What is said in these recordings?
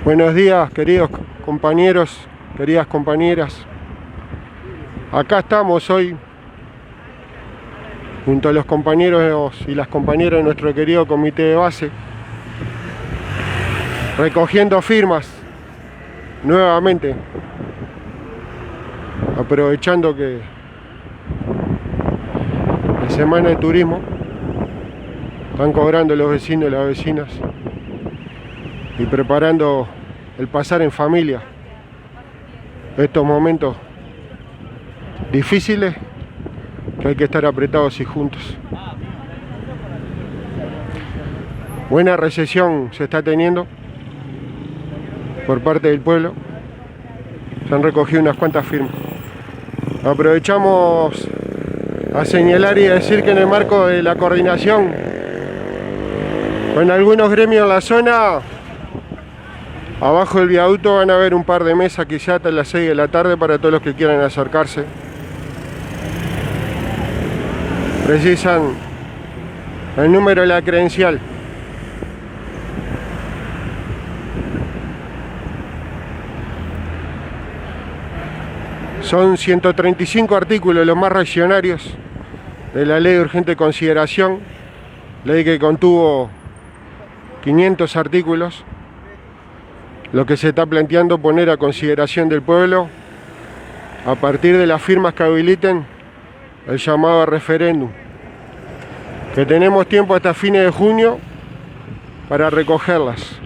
Buenos días, queridos compañeros, queridas compañeras. Acá estamos hoy junto a los compañeros y las compañeras de nuestro querido comité de base, recogiendo firmas nuevamente, aprovechando que la semana de turismo están cobrando los vecinos y las vecinas y preparando el pasar en familia estos momentos difíciles que hay que estar apretados y juntos. Buena recepción se está teniendo por parte del pueblo. Se han recogido unas cuantas firmas. Aprovechamos a señalar y a decir que en el marco de la coordinación con algunos gremios en la zona, abajo del viaducto van a haber un par de mesas quizá hasta las 6 de la tarde para todos los que quieran acercarse. Precisan el número de la credencial. Son 135 artículos, los más reaccionarios de la ley de urgente consideración, ley que contuvo 500 artículos. Lo que se está planteando poner a consideración del pueblo a partir de las firmas que habiliten el llamado a referéndum, que tenemos tiempo hasta fines de junio para recogerlas.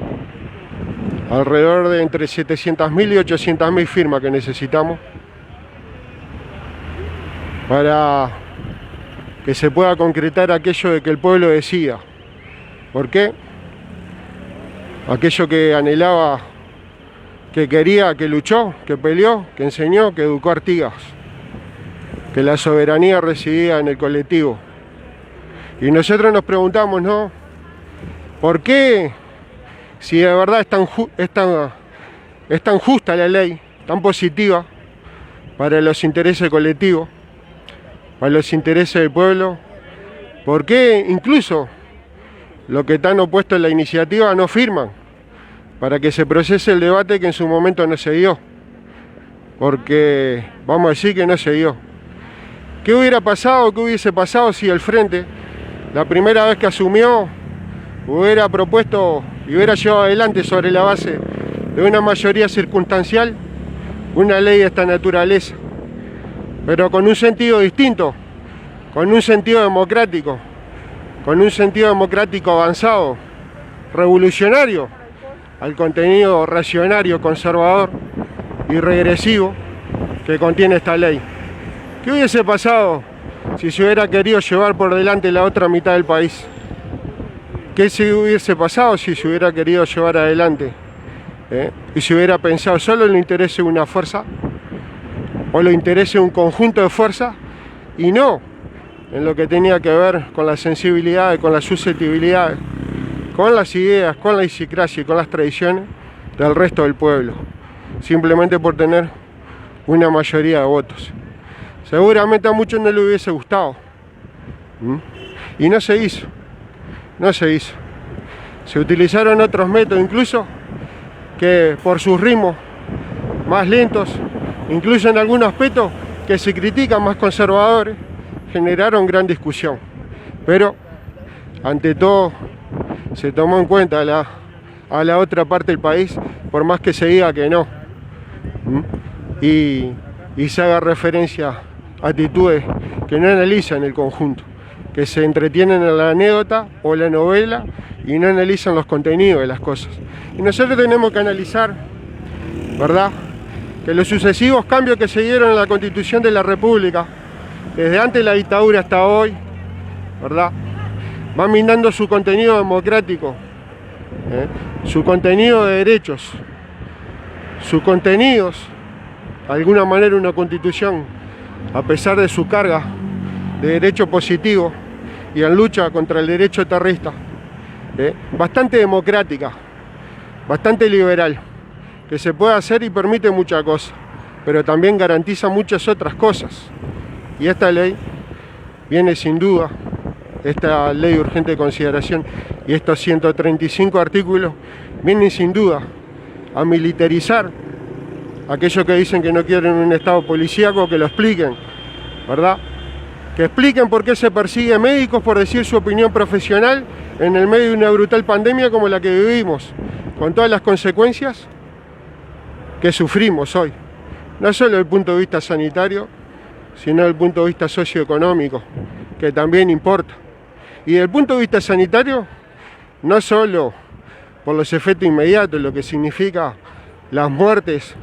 Alrededor de entre 700.000 y 800.000 firmas que necesitamos para que se pueda concretar aquello de que el pueblo decida. ¿Por qué? Aquello que anhelaba, que quería, que luchó, que peleó, que enseñó, que educó a Artigas, que la soberanía residía en el colectivo. Y nosotros nos preguntamos, ¿no? ¿Por qué, si de verdad es tan justa la ley, tan positiva para los intereses colectivos, para los intereses del pueblo, por qué incluso los que están opuestos a la iniciativa no firman para que se procese el debate que en su momento no se dio? Porque vamos a decir que no se dio. ¿Qué hubiera pasado, qué hubiese pasado si el Frente, la primera vez que asumió, hubiera propuesto y hubiera llevado adelante sobre la base de una mayoría circunstancial una ley de esta naturaleza, pero con un sentido distinto, con un sentido democrático, avanzado, revolucionario al contenido reaccionario, conservador y regresivo que contiene esta ley? ¿Qué hubiese pasado si se hubiera querido llevar por delante la otra mitad del país? ¿Qué se hubiese pasado si se hubiera querido llevar adelante? Y se hubiera pensado solo en los intereses de una fuerza o los intereses de un conjunto de fuerzas y no en lo que tenía que ver con las sensibilidades, con las susceptibilidades, con las ideas, con la idiosincrasia y con las tradiciones del resto del pueblo, simplemente por tener una mayoría de votos. Seguramente a muchos no les hubiese gustado. Y no se hizo. Se utilizaron otros métodos, incluso que por sus ritmos más lentos, incluso en algunos aspectos que se critican más conservadores, generaron gran discusión. Pero, ante todo, se tomó en cuenta a la otra parte del país, por más que se diga que no. Y se haga referencia a actitudes que no analizan el conjunto, que se entretienen en la anécdota o la novela y no analizan los contenidos de las cosas. Y nosotros tenemos que analizar, ¿verdad?, que los sucesivos cambios que se dieron en la Constitución de la República, desde antes de la dictadura hasta hoy, ¿verdad?, van minando su contenido democrático, su contenido de derechos, sus contenidos, de alguna manera una Constitución, a pesar de su carga de derecho positivo y en lucha contra el derecho terrorista, bastante democrática, bastante liberal, que se puede hacer y permite muchas cosas, pero también garantiza muchas otras cosas. Y esta ley viene sin duda, esta ley de urgente consideración y estos 135 artículos vienen sin duda a militarizar. Aquellos que dicen que no quieren un Estado policíaco, que lo expliquen, ¿verdad? Que expliquen por qué se persigue a médicos por decir su opinión profesional en el medio de una brutal pandemia como la que vivimos, con todas las consecuencias que sufrimos hoy. No solo desde el punto de vista sanitario, sino desde el punto de vista socioeconómico, que también importa. Y desde el punto de vista sanitario, no solo por los efectos inmediatos, lo que significa las muertes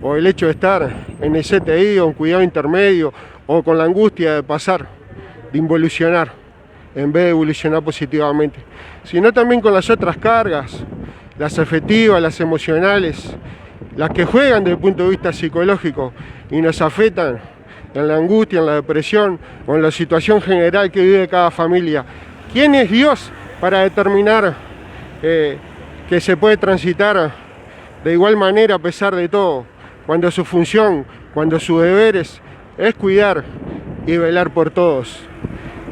o el hecho de estar en el CTI o en cuidado intermedio o con la angustia de pasar, de involucionar en vez de evolucionar positivamente, sino también con las otras cargas, las afectivas, las emocionales, las que juegan desde el punto de vista psicológico y nos afectan en la angustia, en la depresión o en la situación general que vive cada familia. ¿Quién es Dios para determinar que se puede transitar de igual manera a pesar de todo, cuando su función, cuando sus deberes es cuidar y velar por todos?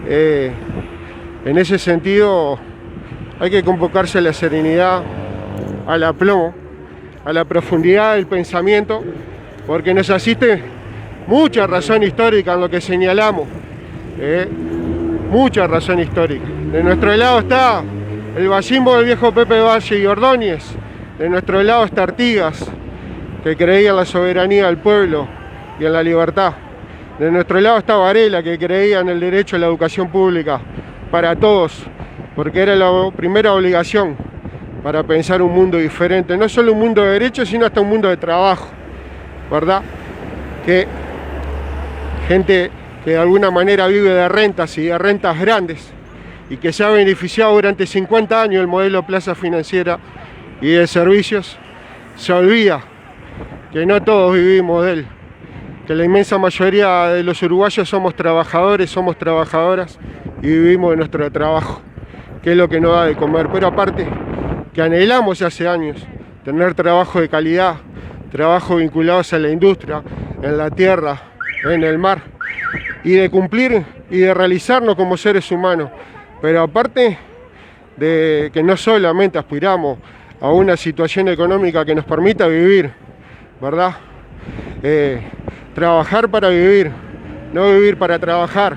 En ese sentido hay que convocarse a la serenidad, al aplomo, a la profundidad del pensamiento, porque nos asiste mucha razón histórica en lo que señalamos, mucha razón histórica. De nuestro lado está el vallismo del viejo Pepe Valle y Ordóñez, de nuestro lado está Artigas, que creía en la soberanía del pueblo y en la libertad. De nuestro lado está Varela, que creía en el derecho a la educación pública para todos, porque era la primera obligación para pensar un mundo diferente, no solo un mundo de derechos, sino hasta un mundo de trabajo, ¿verdad? Que gente que de alguna manera vive de rentas y de rentas grandes y que se ha beneficiado durante 50 años del modelo plaza financiera y de servicios, se olvida que no todos vivimos de él, que la inmensa mayoría de los uruguayos somos trabajadores, somos trabajadoras y vivimos de nuestro trabajo, que es lo que nos da de comer. Pero aparte, que anhelamos hace años tener trabajo de calidad, trabajo vinculados a la industria, en la tierra, en el mar, y de cumplir y de realizarnos como seres humanos. Pero aparte de que no solamente aspiramos a una situación económica que nos permita vivir, ¿verdad? Trabajar para vivir, no vivir para trabajar,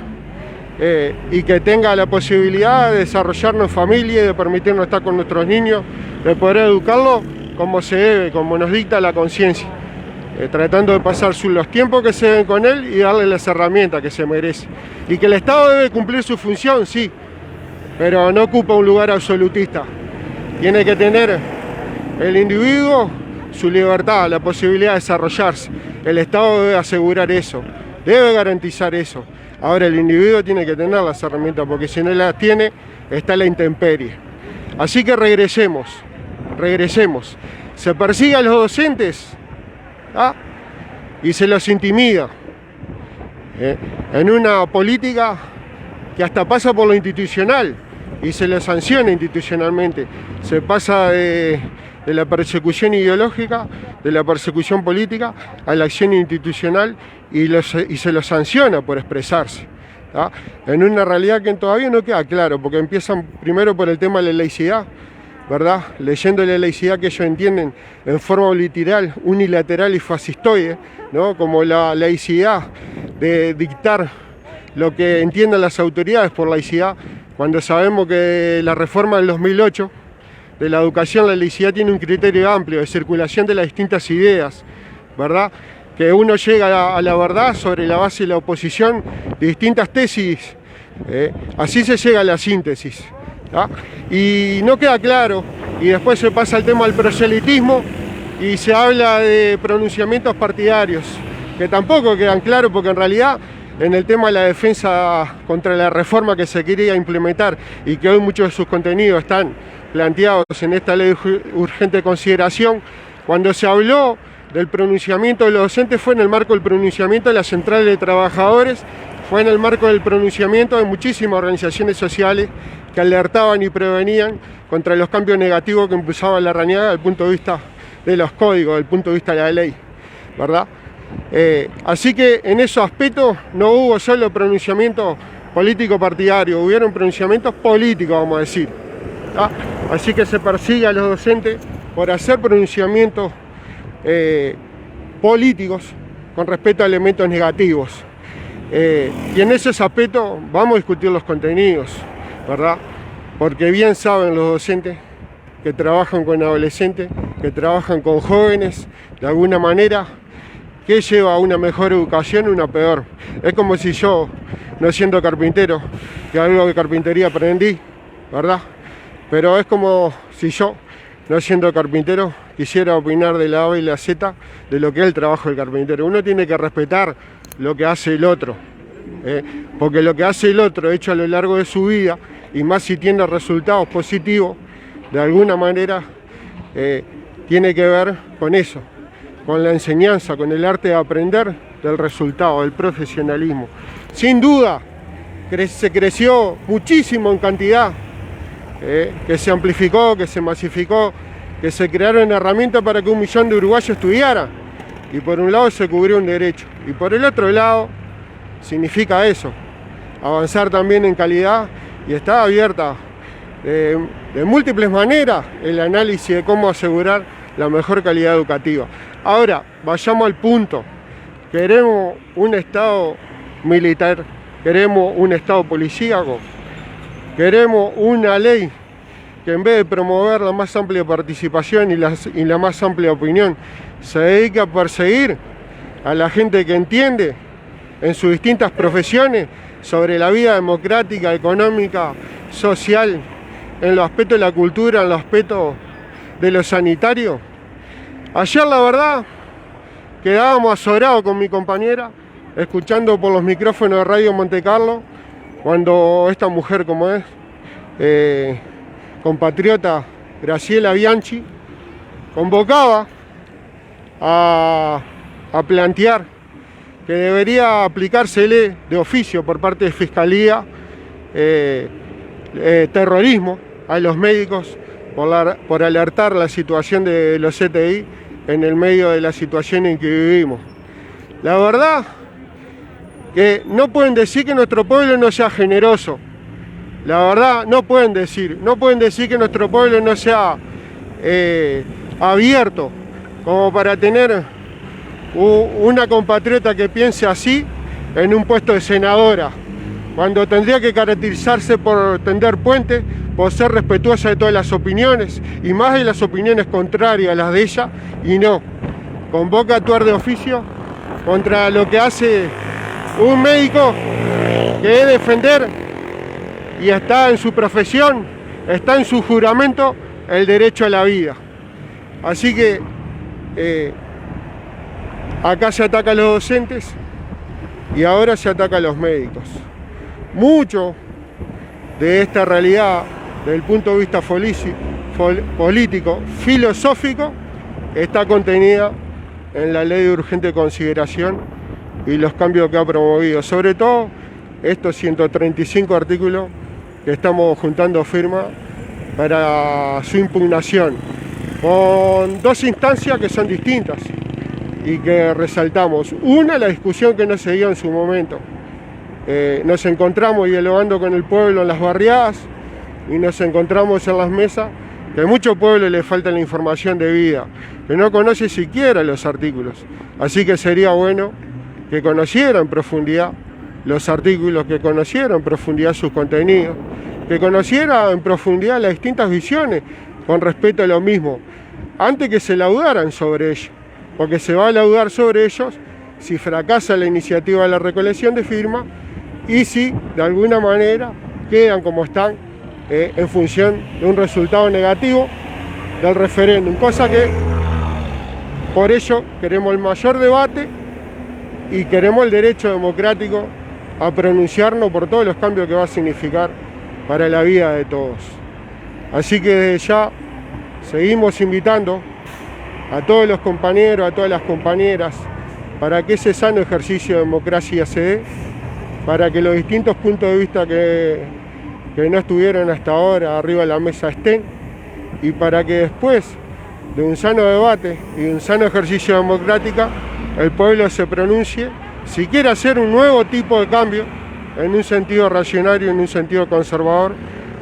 y que tenga la posibilidad de desarrollarnos en familia y de permitirnos estar con nuestros niños, de poder educarlos como se debe, como nos dicta la conciencia, tratando de pasar los tiempos que se deben con él y darle las herramientas que se merece. Y que el Estado debe cumplir su función, sí, pero no ocupa un lugar absolutista. Tiene que tener el individuo su libertad, la posibilidad de desarrollarse. El Estado debe asegurar eso, debe garantizar eso. Ahora el individuo tiene que tener las herramientas, porque si no las tiene, está la intemperie. Así que regresemos. Se persigue a los docentes, ¿ah? Y se los intimida, en una política que hasta pasa por lo institucional y se los sanciona institucionalmente. Se pasa de la persecución ideológica, de la persecución política, a la acción institucional y se los sanciona por expresarse, ¿tá? En una realidad que todavía no queda claro, porque empiezan primero por el tema de la laicidad, ¿verdad? Leyendo la laicidad que ellos entienden en forma unilateral y fascistoide, ¿no? Como la laicidad de dictar lo que entiendan las autoridades por laicidad, cuando sabemos que la reforma del 2008 de la educación, la laicidad tiene un criterio amplio de circulación de las distintas ideas, ¿verdad? Que uno llega a la verdad sobre la base de la oposición de distintas tesis, así se llega a la síntesis, ¿tá? Y no queda claro, y después se pasa al tema del proselitismo y se habla de pronunciamientos partidarios, que tampoco quedan claros, porque en realidad en el tema de la defensa contra la reforma que se quería implementar y que hoy muchos de sus contenidos están planteados en esta ley de urgente consideración, cuando se habló del pronunciamiento de los docentes fue en el marco del pronunciamiento de la Central de Trabajadores, fue en el marco del pronunciamiento de muchísimas organizaciones sociales que alertaban y prevenían contra los cambios negativos que impulsaba la RANIAC desde el punto de vista de los códigos, desde el punto de vista de la ley, ¿verdad? Así que en esos aspectos no hubo solo pronunciamiento político partidario, hubieron pronunciamientos políticos, vamos a decir, ¿tá? Así que se persigue a los docentes por hacer pronunciamientos políticos con respecto a elementos negativos. Y en ese aspecto vamos a discutir los contenidos, ¿verdad? Porque bien saben los docentes que trabajan con adolescentes, que trabajan con jóvenes, de alguna manera, que lleva a una mejor educación y una peor. Es como si yo, no siendo carpintero, que algo de carpintería aprendí, ¿verdad? Pero es como si yo, no siendo carpintero, quisiera opinar de la A y la Z de lo que es el trabajo del carpintero. Uno tiene que respetar lo que hace el otro, porque lo que hace el otro, hecho a lo largo de su vida, y más si tiene resultados positivos, de alguna manera tiene que ver con eso, con la enseñanza, con el arte de aprender del resultado, del profesionalismo. Sin duda, se creció muchísimo en cantidad, que se amplificó, que se masificó, que se crearon herramientas para que 1 millón de uruguayos estudiaran. Y por un lado se cubrió un derecho, y por el otro lado significa eso, avanzar también en calidad, y está abierta de múltiples maneras el análisis de cómo asegurar la mejor calidad educativa. Ahora, vayamos al punto. ¿Queremos un Estado militar? ¿Queremos un Estado policíaco? ¿Queremos una ley que en vez de promover la más amplia participación y la más amplia opinión, se dedique a perseguir a la gente que entiende en sus distintas profesiones sobre la vida democrática, económica, social, en los aspectos de la cultura, en los aspectos de lo sanitario? Ayer, la verdad, quedábamos azorados con mi compañera, escuchando por los micrófonos de Radio Monte Carlo, cuando esta mujer, como es, compatriota Graciela Bianchi, convocaba a plantear que debería aplicársele de oficio por parte de Fiscalía terrorismo a los médicos por alertar la situación de los CTI en el medio de la situación en que vivimos. La verdad que no pueden decir que nuestro pueblo no sea generoso. La verdad, no pueden decir que nuestro pueblo no sea abierto como para tener una compatriota que piense así en un puesto de senadora, cuando tendría que caracterizarse por tender puentes, por ser respetuosa de todas las opiniones, y más de las opiniones contrarias a las de ella, y no. Convoca a actuar de oficio contra lo que hace un médico, que es defender, y está en su profesión, está en su juramento, el derecho a la vida. Así que acá se ataca a los docentes y ahora se ataca a los médicos. Mucho de esta realidad, desde el punto de vista político, filosófico, está contenida en la ley de urgente consideración y los cambios que ha promovido. Sobre todo estos 135 artículos que estamos juntando firmas para su impugnación, con dos instancias que son distintas y que resaltamos. Una, la discusión que no se dio en su momento. Nos encontramos dialogando con el pueblo en las barriadas y nos encontramos en las mesas que a muchos pueblos le falta la información debida, que no conoce siquiera los artículos. Así que sería bueno que conociera en profundidad los artículos, que conociera en profundidad sus contenidos, que conociera en profundidad las distintas visiones con respecto a lo mismo, antes que se laudaran sobre ello, porque se va a laudar sobre ellos si fracasa la iniciativa de la recolección de firmas y si de alguna manera quedan como están en función de un resultado negativo del referéndum, cosa que por ello queremos el mayor debate y queremos el derecho democrático a pronunciarnos por todos los cambios que va a significar para la vida de todos. Así que desde ya seguimos invitando a todos los compañeros, a todas las compañeras, para que ese sano ejercicio de democracia se dé, para que los distintos puntos de vista que no estuvieron hasta ahora arriba de la mesa estén, y para que después de un sano debate y de un sano ejercicio democrático, el pueblo se pronuncie si quiere hacer un nuevo tipo de cambio en un sentido racionario, en un sentido conservador,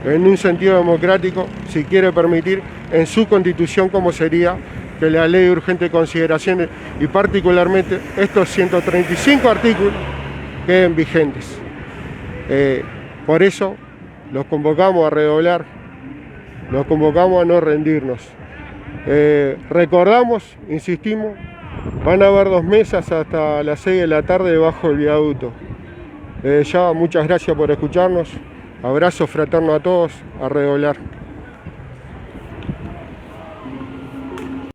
en un sentido democrático, si quiere permitir en su constitución cómo sería que la ley de urgente consideración y particularmente estos 135 artículos queden vigentes. Por eso los convocamos a redoblar, los convocamos a no rendirnos. Recordamos, insistimos, van a haber 2 mesas hasta las 6 de la tarde debajo del viaducto. Ya muchas gracias por escucharnos, abrazo fraterno a todos, a redoblar.